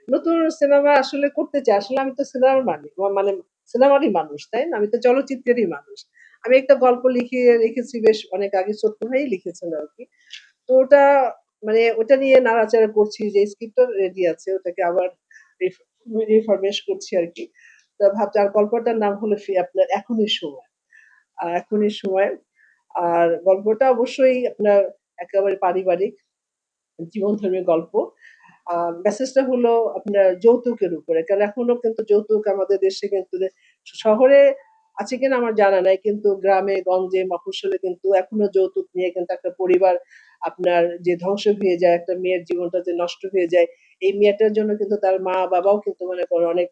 নতুন সিনেমা আসলে করতে চাই। আসলে আমি তো সিনেমার মানে সিনেমারই মানুষ, তাই না? আমি তো চলচ্চিত্রেরই মানুষ। আমি একটা গল্প লিখে রেখেছি বেশ অনেক আগে, ছোট্ট ভাইই লিখেছিল আরকি। তো ওটা মানে ওটা নিয়ে নাড়াচাড়া করছি, যে স্ক্রিপ্টটা রেডি আছে ওটাকে আবার রিফ রিফরমেশ করছি আরকি। তো ভাবছি, আর গল্পটার নাম হলো আপনার এখনই সময়। এখনই সময়। আর গল্পটা অবশ্যই আপনার একেবারে পারিবারিক জীবনধর্মী গল্প। আ মেসেজটা হলো আপনার যৌতুকের উপরে। কারণ এখনো কিন্তু যৌতুক আমাদের দেশে কিন্তু শহরে আছে কিনা আমার জানা নাই। কিন্তু গ্রামে গঞ্জে মফস্বলে কিন্তু এখনো যৌতুক নিয়ে কিন্তু একটা পরিবার আপনার যে ধ্বংস হয়ে যায়, একটা মেয়ের জীবনটা যে নষ্ট হয়ে যায়, এই মেয়েটার জন্য কিন্তু তার মা-বাবাও কিন্তু মনে করেন অনেক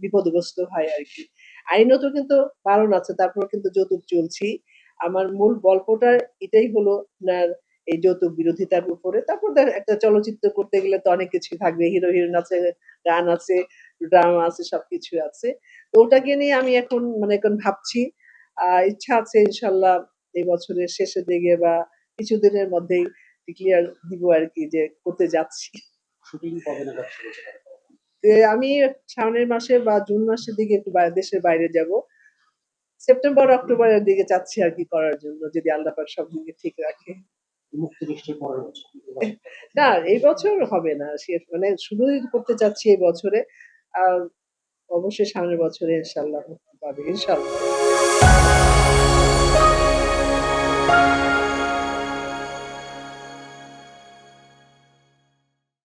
বিপদগ্রস্ত হয় আরকি। আইনত কিন্তু বারণ আছে, তারপরেও কিন্তু যৌতুক চলছেই। আমার মূল গল্পটা এটাই হলো আপনার এই যৌতুক বিরোধিতার উপরে। তারপর একটা চলচ্চিত্র করতে গেলে তো অনেক কিছুই থাকবে। হিরো, হিরোইন আছে, গান আছে, ড্রামা আছে, সবকিছু আছে। তো ওটাকে নিয়ে আমি এখন ভাবছি। ইচ্ছা আছে ইনশাআল্লাহ এই বছরের শেষের দিকে বা কিছুদিনের মধ্যেই ডিক্লেয়ার দিব আরকি যে করতে যাচ্ছি। শুটিং কবে নাগাদ শুরু হতে পারে? আমি সামনের মাসে বা জুন মাসের দিকে একটু দেশের বাইরে যাব। সেপ্টেম্বর, অক্টোবরের দিকে চাচ্ছি আরকি করার জন্য, যদি আল্লাহ পাক সব দিকে ঠিক রাখে। মুক্তি নিশ্চয়ই পরের বছর। না, এই বছর হবে না। মানে শুরুই করতে চাচ্ছি এই বছরে। আ অবশ্যই সামনের বছরে ইনশাআল্লাহ মুক্তি পাবে। ইনশাআল্লাহ।